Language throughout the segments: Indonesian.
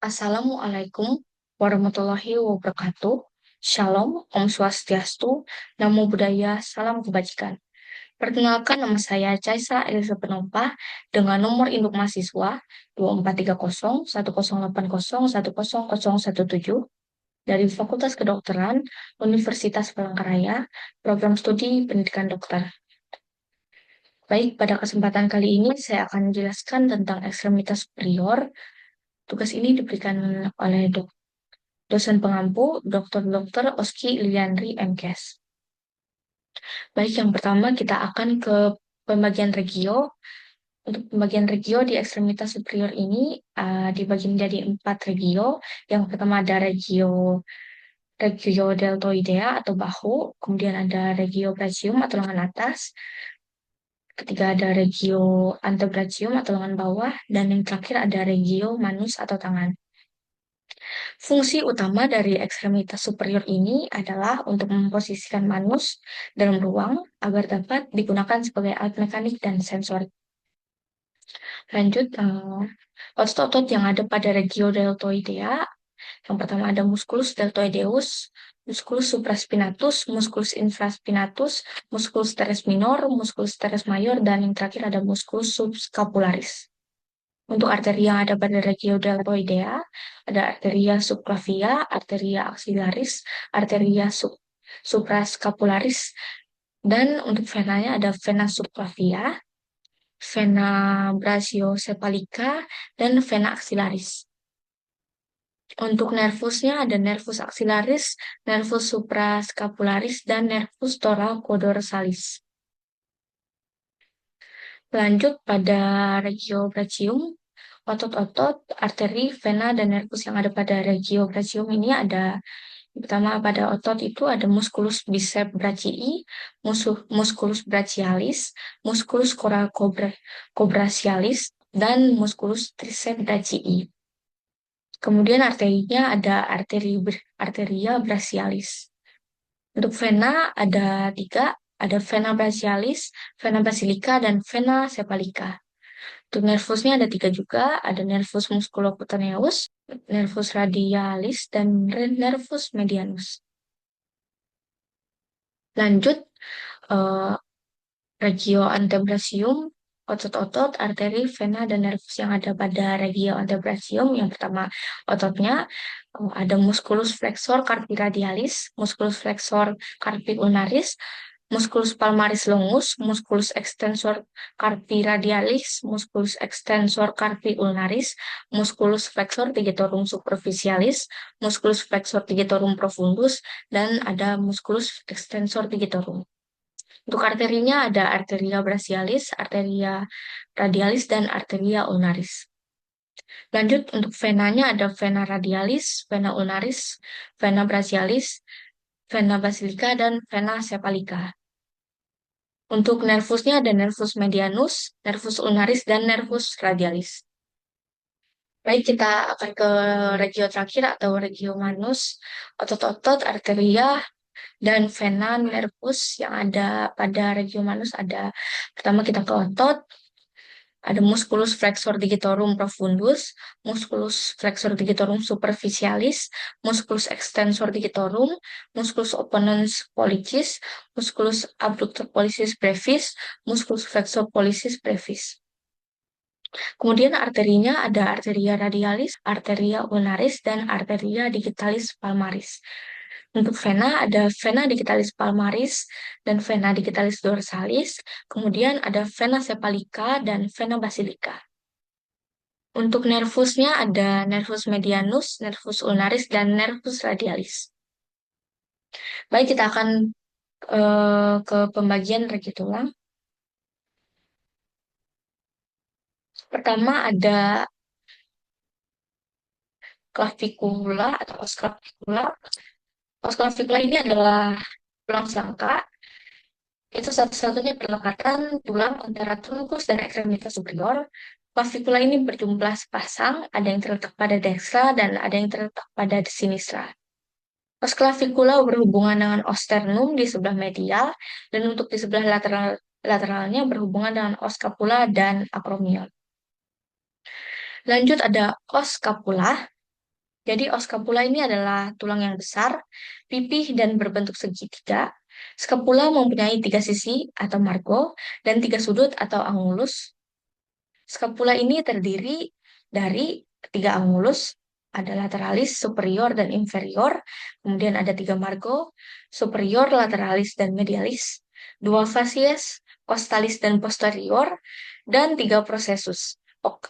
Assalamualaikum warahmatullahi wabarakatuh. Shalom, Om Swastiastu, Namo Buddhaya, Salam Kebajikan. Perkenalkan, nama saya Caisa Elisa Penopah dengan nomor induk mahasiswa 243010801017 dari Fakultas Kedokteran Universitas Palangkaraya, Program Studi Pendidikan Dokter. Baik, pada kesempatan kali ini saya akan menjelaskan tentang ekstremitas superior. Tugas ini diberikan oleh dosen pengampu, Dr. Oski Iliandri MKes. Baik, yang pertama kita akan ke pembagian regio. Untuk pembagian regio di ekstremitas superior ini dibagi menjadi 4 regio. Yang pertama ada regio deltoidea atau bahu, kemudian ada regio brachium atau lengan atas, ketiga ada regio antebrachium atau lengan bawah, dan yang terakhir ada regio manus atau tangan. Fungsi utama dari ekstremitas superior ini adalah untuk memposisikan manus dalam ruang agar dapat digunakan sebagai alat mekanik dan sensorik. Lanjut, otot-otot yang ada pada regio deltoidea. Yang pertama ada musculus deltoideus, musculus supraspinatus, musculus infraspinatus, musculus teres minor, musculus teres mayor, dan yang terakhir ada musculus subscapularis. Untuk arteri yang ada pada regio deltoidea, ada arteria subclavia, arteria axillaris, arteria suprascapularis, dan untuk venanya ada vena subclavia, vena brachiocephalica, dan vena axillaris. Untuk nervusnya ada nervus axillaris, nervus suprascapularis, dan nervus thoracodorsale. Lanjut pada regio brachium, otot-otot, arteri, vena, dan nervus yang ada pada regio brachium ini ada, pertama pada otot itu ada musculus bicep brachii, musculus brachialis, musculus coracobrachialis, dan musculus tricep brachii. Kemudian arterinya ada arteria brachialis. Untuk vena ada 3, ada vena brachialis, vena basilica, dan vena cephalica. Untuk nervusnya ada 3 juga, ada nervus musculocutaneus, nervus radialis, dan nervus medianus. Lanjut, eh, regio antebrachium, otot-otot, arteri, vena, dan nervus yang ada pada regio antebrachium. Yang pertama, ototnya ada musculus flexor carpi radialis, musculus flexor carpi ulnaris, musculus palmaris longus, musculus extensor carpi radialis, musculus extensor carpi ulnaris, musculus flexor digitorum superficialis, musculus flexor digitorum profundus, dan ada musculus extensor digitorum. Untuk arterinya ada arteria brachialis, arteria radialis, dan arteria ulnaris. Lanjut, untuk venanya ada vena radialis, vena ulnaris, vena brachialis, vena basilica, dan vena cephalica. Untuk nervusnya ada nervus medianus, nervus ulnaris, dan nervus radialis. Baik, kita akan ke regio terakhir atau regio manus, otot-otot, arteria, dan vena nervus yang ada pada regio manus ada, pertama kita ke otot, ada musculus flexor digitorum profundus, musculus flexor digitorum superficialis, musculus extensor digitorum, musculus opponens pollicis, musculus abductor pollicis brevis, musculus flexor pollicis brevis. Kemudian arterinya ada arteria radialis, arteria ulnaris, dan arteria digitalis palmaris. Untuk vena ada vena digitalis palmaris dan vena digitalis dorsalis. Kemudian ada vena cephalica dan vena basilica. Untuk nervusnya ada nervus medianus, nervus ulnaris, dan nervus radialis. Baik, kita akan ke pembagian regi tulang. Pertama ada clavicula atau os clavicula. Os clavicula ini adalah tulang sangka. Itu satu-satunya pelekatan tulang antara trunkus dan ekstremitas superior. Clavicula ini berjumlah sepasang, ada yang terletak pada dekstra dan ada yang terletak pada sinistra. Os clavicula berhubungan dengan os sternum di sebelah medial, dan untuk di sebelah lateralnya berhubungan dengan os scapula dan acromion. Lanjut ada os scapula. Jadi oskapula ini adalah tulang yang besar, pipih dan berbentuk segitiga. Skapula mempunyai tiga sisi atau margo dan tiga sudut atau angulus. Skapula ini terdiri dari tiga angulus, ada lateralis, superior, dan inferior. Kemudian ada tiga margo, superior, lateralis, dan medialis. Dua facies, costalis, dan posterior. Dan tiga processus,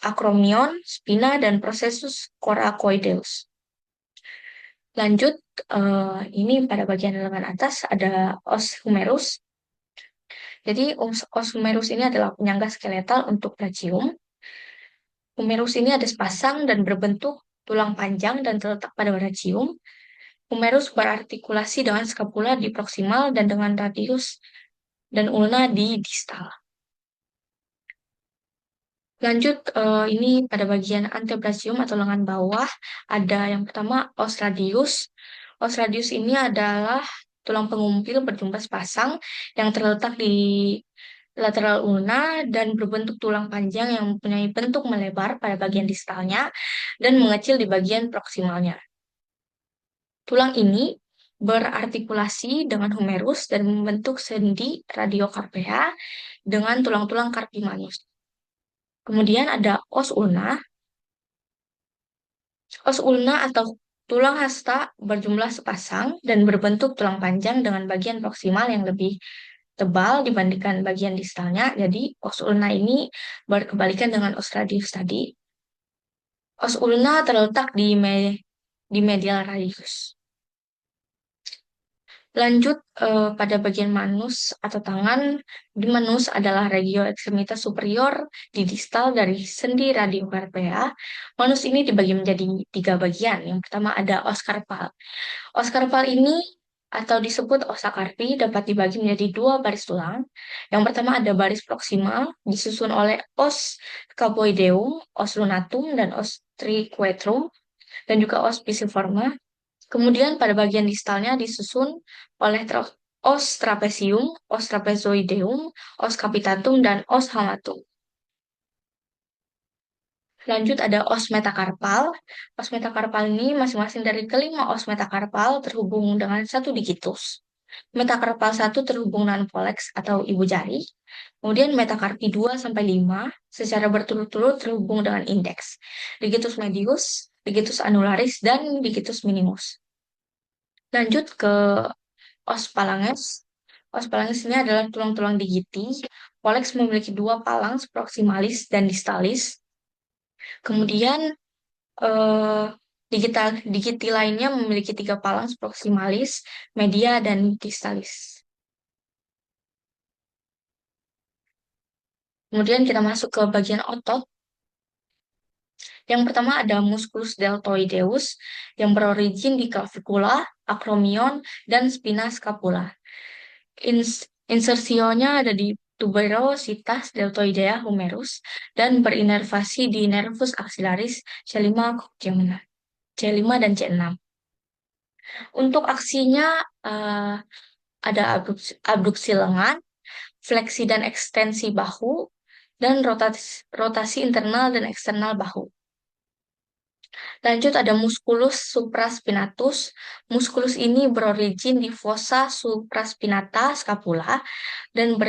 acromion, spina, dan processus coracoideus. Lanjut, ini pada bagian lengan atas ada os humerus. Jadi os humerus ini adalah penyangga skeletal untuk brachium. Humerus ini ada sepasang dan berbentuk tulang panjang dan terletak pada brachium. Humerus berartikulasi dengan skapula di proksimal dan dengan radius dan ulna di distal. Lanjut, ini pada bagian antebrachium atau lengan bawah ada yang pertama os radius. Os radius ini adalah tulang pengumpil berjumlah sepasang yang terletak di lateral ulna dan berbentuk tulang panjang yang mempunyai bentuk melebar pada bagian distalnya dan mengecil di bagian proksimalnya. Tulang ini berartikulasi dengan humerus dan membentuk sendi radiokarpea dengan tulang-tulang carpimanus. Kemudian ada os ulna. Os ulna atau tulang hasta berjumlah sepasang dan berbentuk tulang panjang dengan bagian proksimal yang lebih tebal dibandingkan bagian distalnya. Jadi os ulna ini berkebalikan dengan os radius tadi. Os ulna terletak di medial radius. Lanjut pada bagian manus atau tangan. Di manus adalah regio ekstremitas superior di distal dari sendi radiokarpea. Manus ini dibagi menjadi tiga bagian. Yang pertama ada os karpal. Os karpal ini atau disebut osa karpi dapat dibagi menjadi dua baris tulang. Yang pertama ada baris proksimal disusun oleh os scapoideum, os lunatum, dan os triquetrum, dan juga os pisiforma. Kemudian pada bagian distalnya disusun oleh os trapesium, os trapezoideum, os capitatum, dan os hamatum. Lanjut ada os metakarpal. Os metakarpal ini masing-masing dari kelima os metakarpal terhubung dengan satu digitus. Metakarpal 1 terhubung dengan poleks atau ibu jari. Kemudian metakarpi 2 sampai 5 secara berturut-turut terhubung dengan indeks. Digitus medius, digitus annularis, dan digitus minimus. Lanjut ke os phalanges. Os phalanges ini adalah tulang-tulang digiti. Poleks memiliki dua phalanx, proximalis dan distalis. Kemudian eh, digiti lainnya memiliki tiga phalanx, proximalis, media, dan distalis. Kemudian kita masuk ke bagian otot. Yang pertama ada musculus deltoideus yang berorigin di clavicula, acromion, dan spina scapula. Insersionya ada di tuberositas deltoidea humerus dan berinervasi di nervus axillaris C5, C5 dan C6. Untuk aksinya ada abduksi lengan, fleksi dan ekstensi bahu, dan rotasi internal dan eksternal bahu. Lanjut ada musculus supraspinatus. Musculus ini berorigin di fossa supraspinata scapula dan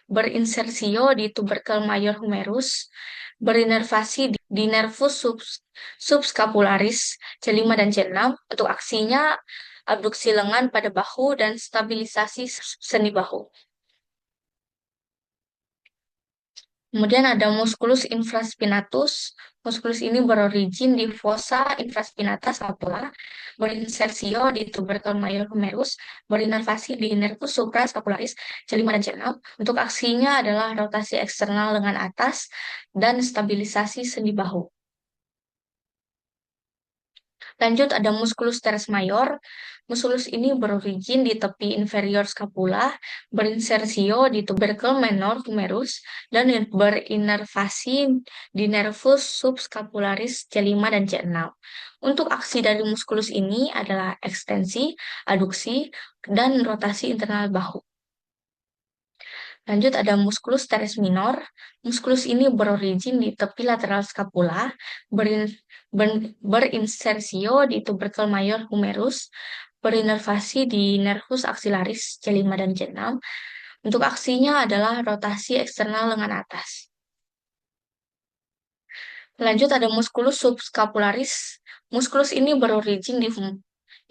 berinsersio di tubercle major humerus, berinervasi di nervus subscapularis C5 dan C6. Untuk aksinya abduksi lengan pada bahu dan stabilisasi sendi bahu. Kemudian ada musculus infraspinatus. Musculus ini berorigin di fossa infraspinata scapula, berinsersio di tubercle major humerus, berinervasi di nervus suprascapularis C5 dan C6. Untuk aksinya adalah rotasi eksternal lengan atas dan stabilisasi sendi bahu. Lanjut ada musculus teres mayor. Musculus ini berorigin di tepi inferior scapula, berinsersio di tubercle minor humerus, dan berinervasi di nervus subscapularis C5 dan C6. Untuk aksi dari musculus ini adalah ekstensi, aduksi, dan rotasi internal bahu. Lanjut ada musculus teres minor. Musculus ini berorigin di tepi lateral scapula, berin- berinsersio di tubercle major humerus, berinervasi di nervus axillaris C5 dan C6. Untuk aksinya adalah rotasi eksternal lengan atas. Lanjut ada musculus subscapularis. Musculus ini berorigin di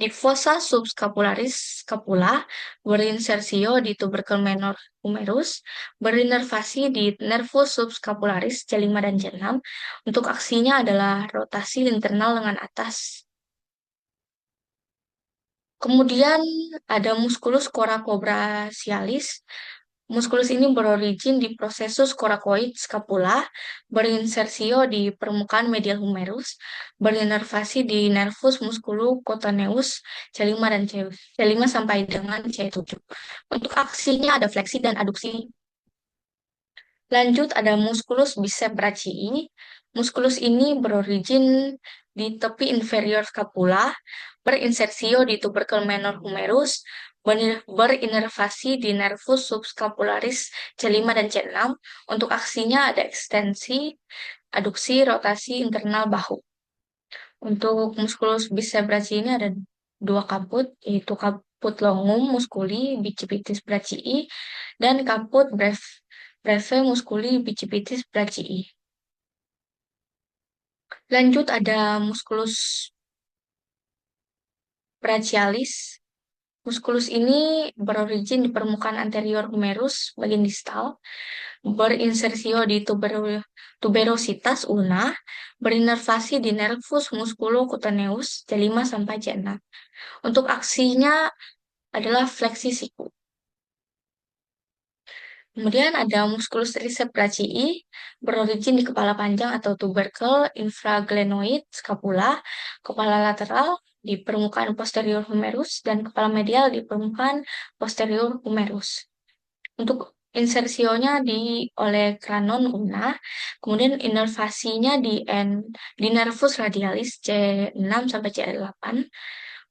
fossa subscapularis scapula, berinsersio di tubercle minor humerus, berinervasi di nervus subscapularis C5 dan C6. Untuk aksinya adalah rotasi internal lengan atas. Kemudian ada musculus coracobrachialis. Musculus ini berorigin di prosesus coracoid scapula, berinsersio di permukaan medial humerus, berinervasi di nervus musculocutaneus C5 dan C5 sampai dengan C7. Untuk aksinya ada fleksi dan aduksi. Lanjut ada musculus bicep brachii. Musculus ini berorigin di tepi inferior scapula, berinsersio di tubercle minor humerus, berinervasi di nervus subscapularis C5 dan C6. Untuk aksinya ada ekstensi, aduksi, rotasi internal bahu. Untuk musculus bicep brachii ini ada dua kaput, yaitu kaput longum musculi bicipitis brachii dan kaput breve musculi bicipitis brachii. Lanjut ada musculus brachialis. Musculus ini berorigin di permukaan anterior humerus bagian distal, berinsersio di tuberositas ulna, berinervasi di nervus musculocutaneus C5 sampai C6. Untuk aksinya adalah fleksi siku. Kemudian ada musculus triceps brachii, berorigin di kepala panjang atau tubercle infraglenoid scapula, kepala lateral di permukaan posterior humerus, dan kepala medial di permukaan posterior humerus. Untuk insersionya oleh kranon ulna, kemudian inervasinya di nervus radialis C6 sampai C8.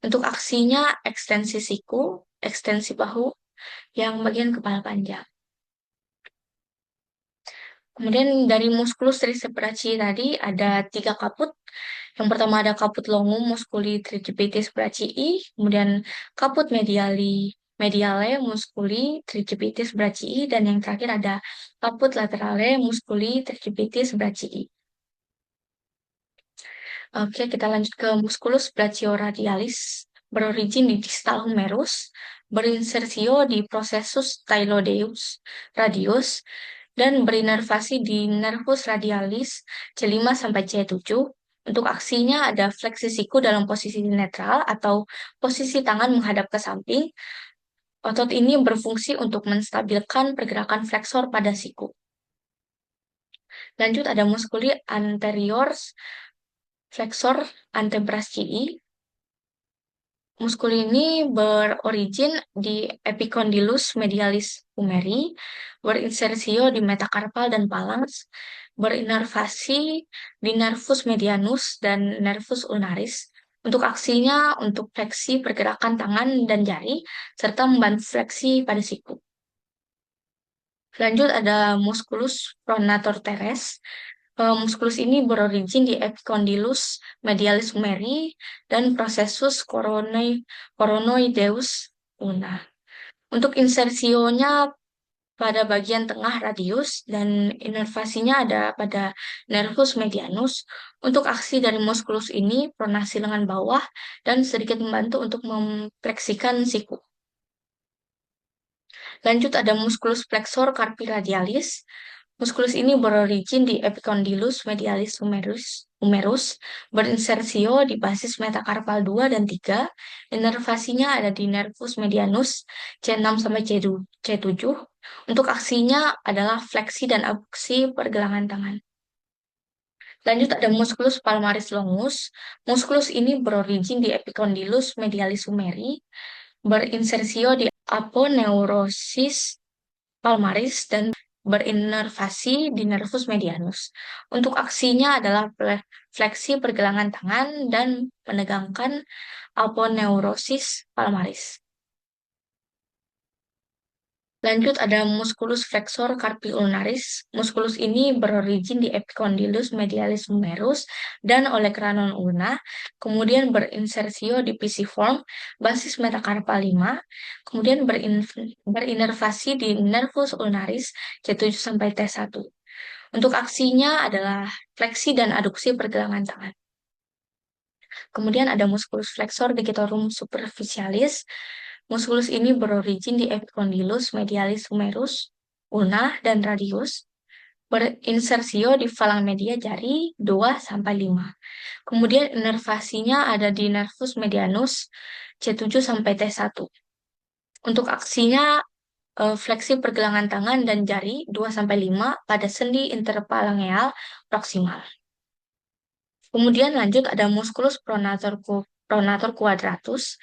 Untuk aksinya ekstensi siku, ekstensi bahu yang bagian kepala panjang. Kemudian dari musculus triceps brachii tadi ada tiga kaput. Yang pertama ada kaput longum musculi tricepitis brachii, kemudian kaput mediale musculi tricepitis brachii, dan yang terakhir ada kaput laterale musculi tricepitis brachii. Oke, kita lanjut ke musculus brachioradialis, berorigin di distal humerus, berinsersio di processus stylodeus radius, dan berinervasi di nervus radialis C5 sampai C7. Untuk aksinya ada fleksi siku dalam posisi netral atau posisi tangan menghadap ke samping. Otot ini berfungsi untuk menstabilkan pergerakan flexor pada siku. Lanjut ada muskuli anterior flexor antebrachii. Muskul ini berorigin di epicondylus medialis humeri, berinsersio di metakarpal dan phalanx, berinervasi di nervus medianus dan nervus ulnaris. Untuk aksinya untuk fleksi pergerakan tangan dan jari, serta membantu fleksi pada siku. Lanjut ada musculus pronator teres. Musculus ini berorigin di epicondylus medialis humeri dan processus coronoideus ulna. Untuk insersionya pada bagian tengah radius dan inervasinya ada pada nervus medianus. Untuk aksi dari musculus ini pronasi lengan bawah dan sedikit membantu untuk memfleksikan siku. Lanjut ada musculus flexor carpi radialis. Musculus ini berorigin di epicondylus medialis humerus, berinsersio di basis metakarpal 2 dan 3. Inervasinya ada di nervus medianus C6 sampai C7. Untuk aksinya adalah fleksi dan abduksi pergelangan tangan. Lanjut ada musculus palmaris longus. Musculus ini berorigin di epicondylus medialis humeri, berinsersio di aponeurosis palmaris dan berinervasi di nervus medianus. Untuk aksinya adalah fleksi pergelangan tangan dan menegangkan aponeurosis palmaris. Lanjut ada musculus flexor carpi ulnaris. Musculus ini berorigin di epicondylus medialis humerus dan olecranon ulna, kemudian berinsersio di pisiform basis metacarpal 5, kemudian berinervasi di nervus ulnaris C7 sampai T1. Untuk aksinya adalah fleksi dan aduksi pergelangan tangan. Kemudian ada musculus flexor digitorum superficialis. Musculus ini berorigin di epicondylus medialis humerus, ulna, dan radius. Berinsersio di falang media jari 2 sampai 5. Kemudian inervasinya ada di nervus medianus C7 sampai T1. Untuk aksinya fleksi pergelangan tangan dan jari 2 sampai 5 pada sendi interphalangeal proksimal. Kemudian lanjut ada musculus pronator quadratus.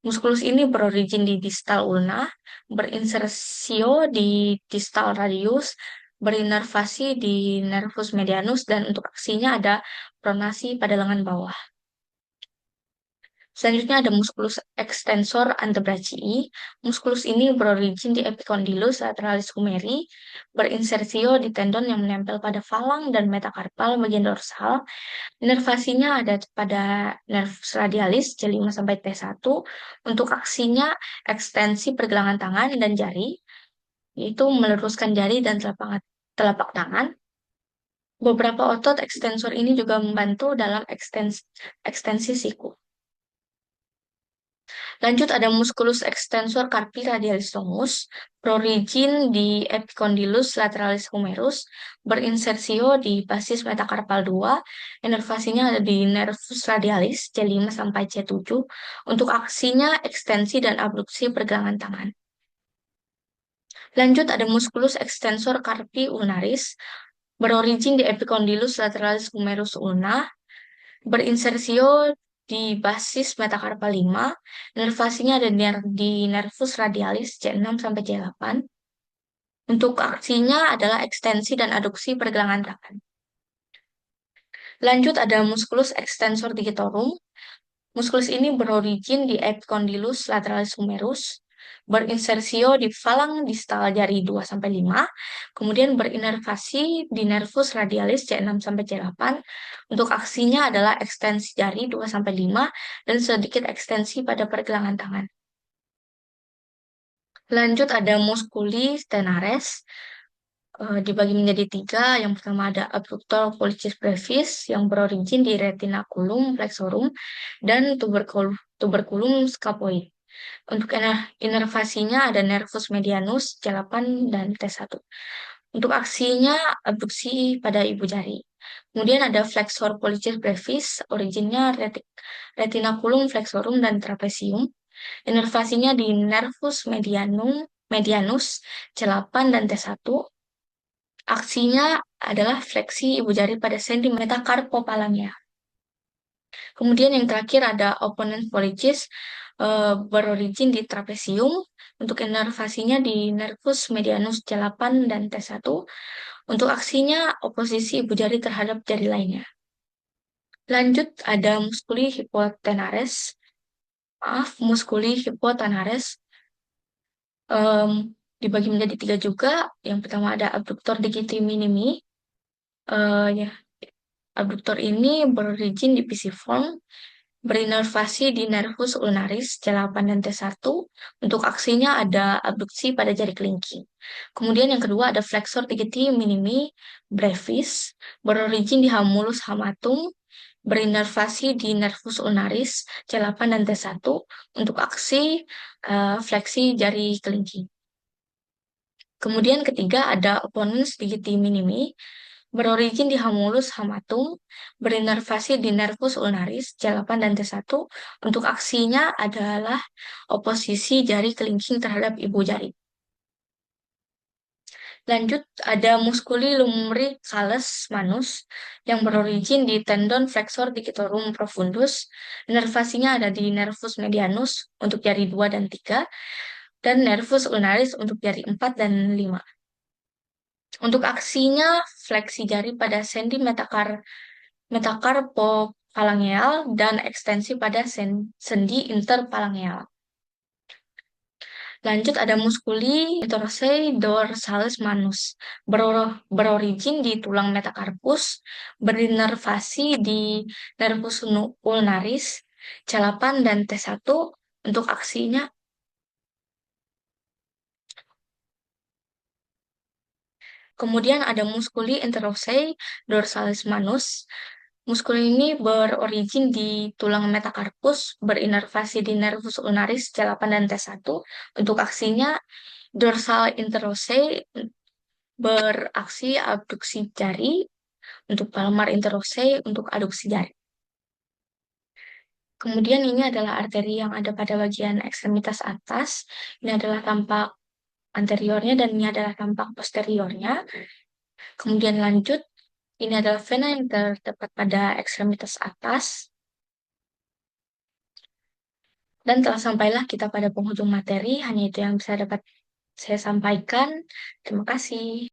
Musculus ini berorigin di distal ulna, berinsersio di distal radius, berinervasi di nervus medianus, dan untuk aksinya ada pronasi pada lengan bawah. Selanjutnya ada musculus extensor antebrachii. Musculus ini berorigin di epicondylus lateralis humeri, berinsersio di tendon yang menempel pada falang dan metakarpal bagian dorsal. Inervasinya ada pada nervus radialis C5 sampai T1. Untuk aksinya ekstensi pergelangan tangan dan jari, yaitu meluruskan jari dan telapak tangan. Beberapa otot ekstensor ini juga membantu dalam ekstensi siku. Lanjut ada musculus extensor carpi radialis longus, berorigin di epicondylus lateralis humerus, berinsersio di basis metakarpal 2, inervasinya ada di nervus radialis C5 sampai C7, untuk aksinya ekstensi dan abduksi pergelangan tangan. Lanjut ada musculus extensor carpi ulnaris, berorigin di epicondylus lateralis humerus ulna, berinsersio di basis metakarpal 5, nervasinya ada di nervus radialis C6 sampai C8. Untuk aksinya adalah ekstensi dan aduksi pergelangan tangan. Lanjut ada musculus extensor digitorum. Musculus ini berorigin di epicondylus lateralis humerus, berinsersio di falang distal jari 2 sampai 5, kemudian berinervasi di nervus radialis C6 sampai C8. Untuk aksinya adalah ekstensi jari 2 sampai 5 dan sedikit ekstensi pada pergelangan tangan. Lanjut ada musculi tenares, dibagi menjadi 3. Yang pertama ada abductor pollicis brevis yang berorigin di retinaculum flexorum dan tuberculum scapuloid. Untuk inervasinya ada nervus medianus C8 dan T1. Untuk aksinya abduksi pada ibu jari. Kemudian ada flexor pollicis brevis, originnya retinaculum flexorum dan trapesium. Inervasinya di nervus medianus C8 dan T1. Aksinya adalah fleksi ibu jari pada sendi metacarpophalangia. Kemudian yang terakhir ada opponent pollicis, berorigin di trapesium. Untuk inervasinya di nervus medianus C8 dan T1. Untuk aksinya oposisi ibu jari terhadap jari lainnya. Lanjut ada musculi hypotenares. Musculi hypotenares em, dibagi menjadi 3 juga. Yang pertama ada abductor digiti minimi. Ya, abductor ini berorigin di pisiform, berinervasi di nervus ulnaris C8 dan T1. Untuk aksinya ada abduksi pada jari kelingking. Kemudian yang kedua ada flexor digiti minimi brevis, berorigin di hamulus hamatum, berinervasi di nervus ulnaris C8 dan T1. Untuk aksi fleksi jari kelingking. Kemudian ketiga ada opponens digiti minimi, berorigin di hamulus hamatum, berinervasi di nervus ulnaris C8 dan T1. Untuk aksinya adalah oposisi jari kelingking terhadap ibu jari. Lanjut ada musculi lumbricalis manus yang berorigin di tendon flexor digitorum profundus. Inervasinya ada di nervus medianus untuk jari 2 dan 3 dan nervus ulnaris untuk jari 4 dan 5. Untuk aksinya fleksi jari pada sendi metacarpophalangeal dan ekstensi pada sendi interphalangeal. Lanjut ada muskuli interossei dorsalis manus, berorigin di tulang metacarpus, berinervasi di nervus ulnaris, C8 dan T1 untuk aksinya. Kemudian ada muskuli interossei dorsalis manus. Muskul ini berorigin di tulang metacarpus, berinervasi di nervus ulnaris C8 dan T1. Untuk aksinya, dorsal interossei beraksi abduksi jari, untuk palmar interossei untuk aduksi jari. Kemudian ini adalah arteri yang ada pada bagian ekstremitas atas. Ini adalah tampak anteriornya dan ini adalah tampak posteriornya. Kemudian lanjut, ini adalah vena yang terdapat pada ekstremitas atas. Dan telah sampailah kita pada penghujung materi, hanya itu yang bisa dapat saya sampaikan. Terima kasih.